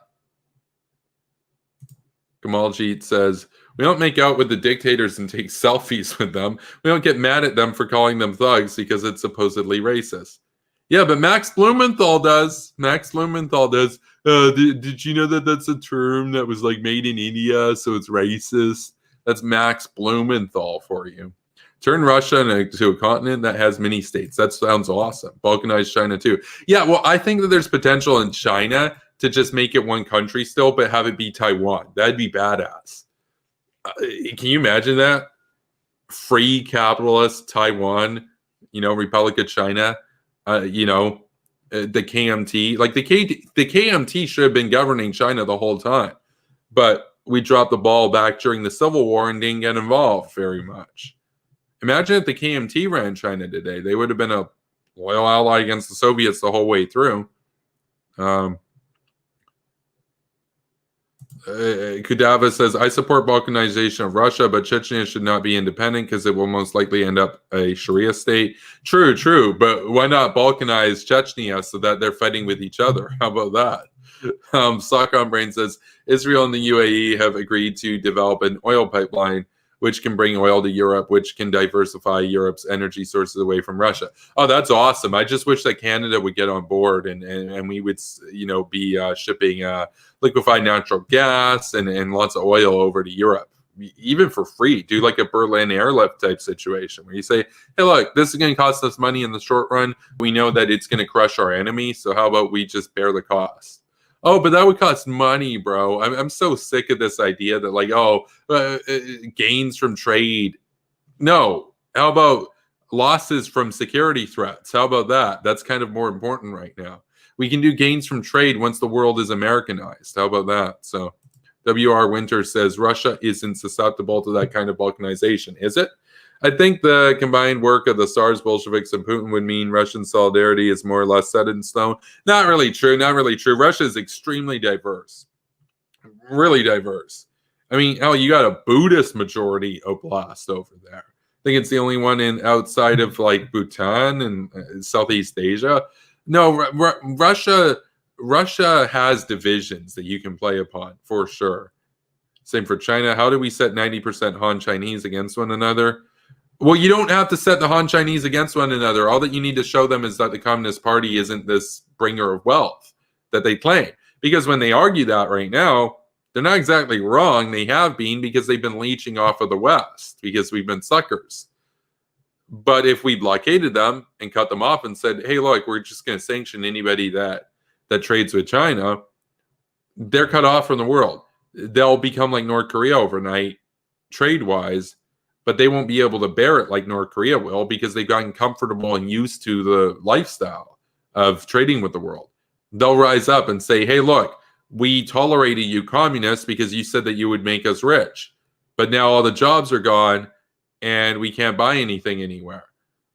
Kamaljit says, we don't make out with the dictators and take selfies with them. We don't get mad at them for calling them thugs because it's supposedly racist. Yeah, but Max Blumenthal does. Max Blumenthal does. Did you know that that's a term that was like made in India, so it's racist? That's Max Blumenthal for you. Turn Russia into a continent that has many states. That sounds awesome. Balkanize China too. Yeah, well, I think that there's potential in China to just make it one country still, but have it be Taiwan. That'd be badass. Can you imagine that? Free capitalist Taiwan, Republic of China, the KMT. Like the KMT should have been governing China the whole time. But we dropped the ball back during the Civil War and didn't get involved very much. Imagine if the KMT ran China today. They would have been a loyal ally against the Soviets the whole way through. Kudava says, I support Balkanization of Russia, but Chechnya should not be independent because it will most likely end up a Sharia state. True. But why not Balkanize Chechnya so that they're fighting with each other? How about that? Sock on Brain says, Israel and the UAE have agreed to develop an oil pipeline which can bring oil to Europe, which can diversify Europe's energy sources away from Russia. Oh, that's awesome. I just wish that Canada would get on board and we would, be shipping liquefied natural gas and lots of oil over to Europe, even for free. Do like a Berlin airlift type situation where you say, hey, look, this is going to cost us money in the short run. We know that it's going to crush our enemy. So how about we just bear the cost? Oh, but that would cost money, bro. I'm so sick of this idea that gains from trade. No. How about losses from security threats? How about that? That's kind of more important right now. We can do gains from trade once the world is Americanized. How about that? So W.R. Winter says Russia isn't susceptible to that kind of balkanization. Is it? I think the combined work of the Tsars, Bolsheviks, and Putin would mean Russian solidarity is more or less set in stone. Not really true. Russia is extremely diverse. Really diverse. I mean, you got a Buddhist majority oblast over there. I think it's the only one outside of like Bhutan and Southeast Asia. No, Russia has divisions that you can play upon for sure. Same for China. How do we set 90% Han Chinese against one another? Well, you don't have to set the Han Chinese against one another. All that you need to show them is that the Communist Party isn't this bringer of wealth that they claim. Because when they argue that right now, they're not exactly wrong. They have been because they've been leeching off of the West because we've been suckers. But if we blockaded them and cut them off and said, hey, look, we're just going to sanction anybody that trades with China, they're cut off from the world. They'll become like North Korea overnight, trade-wise, but they won't be able to bear it like North Korea will because they've gotten comfortable and used to the lifestyle of trading with the world. They'll rise up and say, hey, look, we tolerated you communists because you said that you would make us rich. But now all the jobs are gone and we can't buy anything anywhere.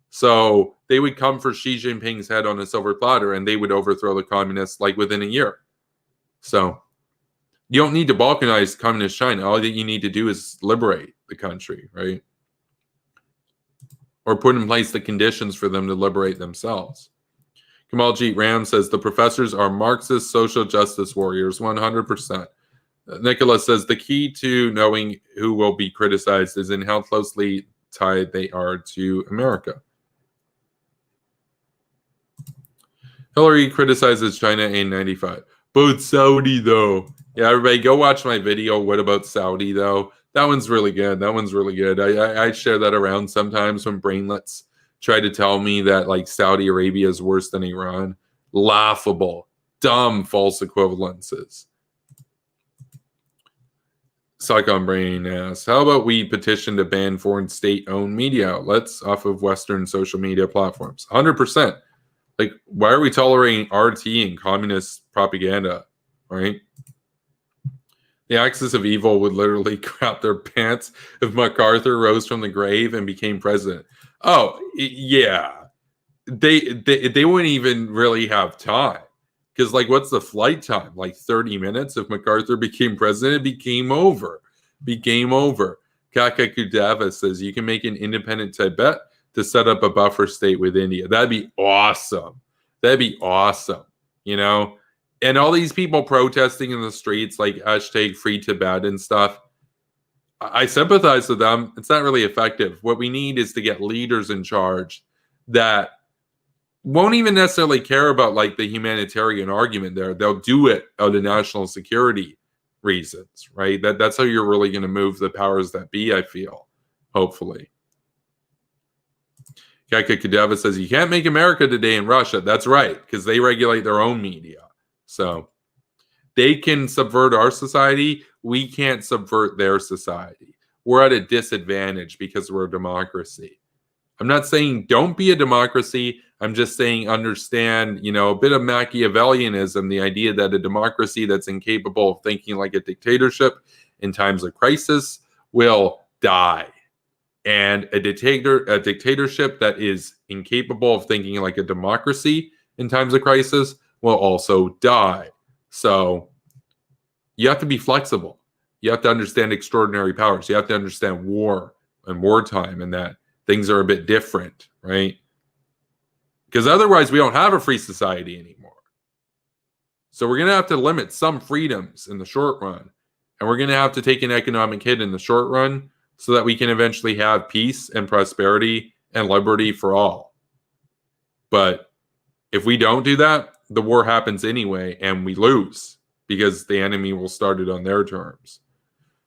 So they would come for Xi Jinping's head on a silver platter and they would overthrow the communists like within a year. So you don't need to balkanize communist China. All that you need to do is liberate the country, right? Or put in place the conditions for them to liberate themselves. Kamaljit Ram says the professors are Marxist social justice warriors, 100%. Nicholas says the key to knowing who will be criticized is in how closely tied they are to America. Hillary criticizes China in 95. But Saudi, though. Yeah, everybody, go watch my video. What about Saudi, though? That one's really good. I share that around sometimes when brainlets try to tell me that, like, Saudi Arabia is worse than Iran. Laughable. Dumb false equivalences. Suck on Brain asks, how about we petition to ban foreign state-owned media outlets off of Western social media platforms? 100%. Like, why are we tolerating RT and communist propaganda, right? The axis of evil would literally crap their pants if MacArthur rose from the grave and became president. Oh, yeah. They wouldn't even really have time. Because, like, what's the flight time? Like 30 minutes? If MacArthur became president, it became over. Became over. Kaka Kudava says you can make an independent Tibet to set up a buffer state with India. That'd be awesome. That'd be awesome. You know? And all these people protesting in the streets, like hashtag free Tibet and stuff, I sympathize with them. It's not really effective. What we need is to get leaders in charge that won't even necessarily care about like the humanitarian argument there. They'll do it out of national security reasons, right? That's how you're really going to move the powers that be, I feel, hopefully. Kaka Kadeva says, you can't make America today in Russia. That's right, because they regulate their own media. So they can subvert our society. We can't subvert their society. We're at a disadvantage because we're a democracy. I'm not saying don't be a democracy. I'm just saying understand, you know, a bit of Machiavellianism, the idea that a democracy that's incapable of thinking like a dictatorship in times of crisis will die. And a dictatorship that is incapable of thinking like a democracy in times of crisis will also die. So you have to be flexible. You have to understand extraordinary powers. You have to understand war and wartime and that things are a bit different, right? Because otherwise we don't have a free society anymore. So we're going to have to limit some freedoms in the short run. And we're going to have to take an economic hit in the short run so that we can eventually have peace and prosperity and liberty for all. But if we don't do that, the war happens anyway and we lose because the enemy will start it on their terms.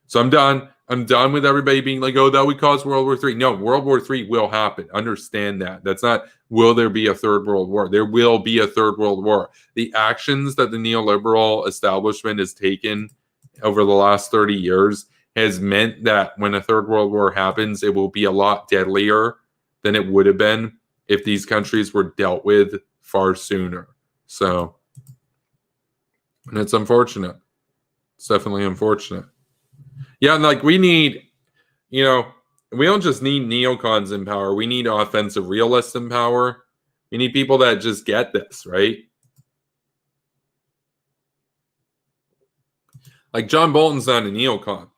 So I'm done. I'm done with everybody being like, oh, that would cause World War III. No, World War III will happen. Understand that. That's not, will there be a third world war? There will be a third world war. The actions that the neoliberal establishment has taken over the last 30 years has meant that when a third world war happens, it will be a lot deadlier than it would have been if these countries were dealt with far sooner. So, and it's unfortunate. It's definitely unfortunate. Yeah, and like we need, you know, we don't just need neocons in power. We need offensive realists in power. We need people that just get this, right? Like John Bolton's not a neocon,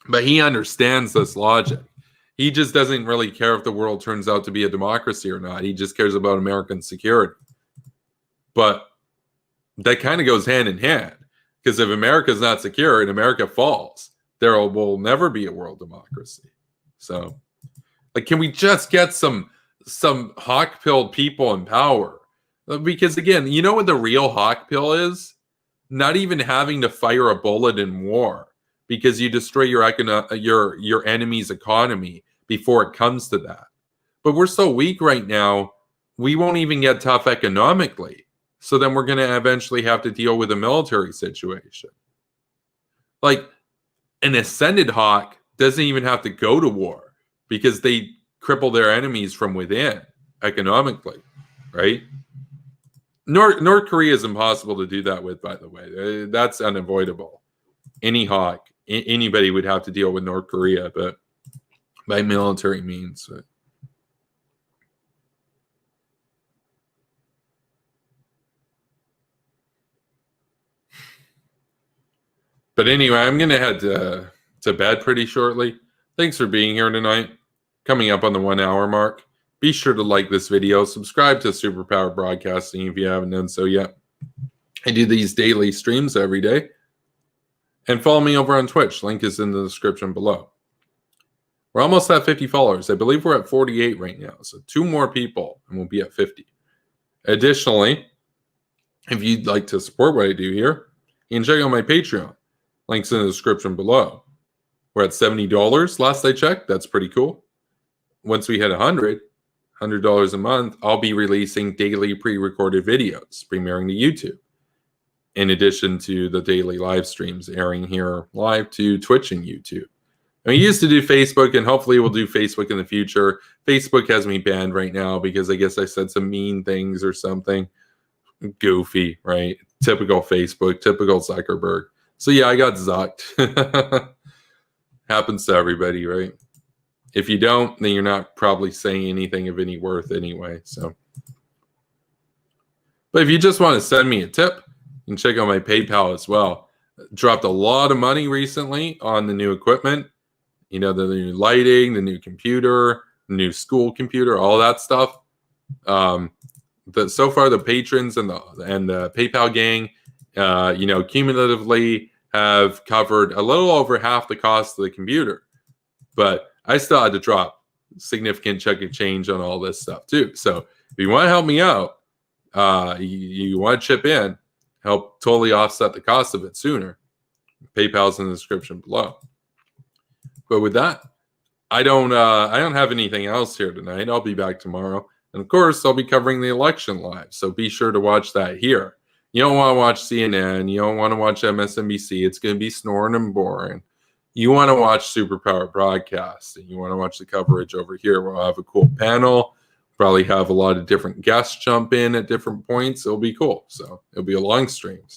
but he understands this logic. He just doesn't really care if the world turns out to be a democracy or not. He just cares about American security. But that kind of goes hand in hand, because if America's not secure and America falls, there will never be a world democracy. So, like, can we just get some hawk-pilled people in power? Because again, you know what the real hawk pill is? Not even having to fire a bullet in war because you destroy your enemy's economy before it comes to that. But we're so weak right now, we won't even get tough economically. So then we're going to eventually have to deal with a military situation. Like, an ascended hawk doesn't even have to go to war because they cripple their enemies from within economically, right? North Korea is impossible to do that with, by the way. That's unavoidable. Any hawk, anybody would have to deal with North Korea, but by military means. But anyway, I'm going to head to bed pretty shortly. Thanks for being here tonight. Coming up on the 1 hour mark. Be sure to like this video. Subscribe to Superpower Broadcasting if you haven't done so yet. I do these daily streams every day. And follow me over on Twitch. Link is in the description below. We're almost at 50 followers. I believe we're at 48 right now. So 2 more people and we'll be at 50. Additionally, if you'd like to support what I do here, you can check out my Patreon. Links in the description below. We're at $70 last I checked. That's pretty cool. Once we hit $100 a month, I'll be releasing daily pre-recorded videos, premiering to YouTube. in addition to the daily live streams airing here live to Twitch and YouTube. And we used to do Facebook, and hopefully we'll do Facebook in the future. Facebook has me banned right now because I guess I said some mean things or something. Goofy, right? Typical Facebook, typical Zuckerberg. So yeah, I got zucked. Happens to everybody, right? If you don't, then you're not probably saying anything of any worth anyway. So, but if you just want to send me a tip, you can check out my PayPal as well. Dropped a lot of money recently on the new equipment. You know, the new lighting, the new computer, the new school computer, all that stuff. So far, the patrons and the PayPal gang, you know, cumulatively have covered a little over half the cost of the computer. But I still had to drop significant chunk of change on all this stuff too. So if you want to help me out, you want to chip in, help totally offset the cost of it sooner. PayPal's in the description below. But with that, I don't have anything else here tonight. I'll be back tomorrow. And of course, I'll be covering the election live. So be sure to watch that here. You don't want to watch CNN. You don't want to watch MSNBC. It's going to be snoring and boring. You want to watch Superpower Broadcasting. You want to watch the coverage over here. We'll have a cool panel. Probably have a lot of different guests jump in at different points. It'll be cool. So it'll be a long stream.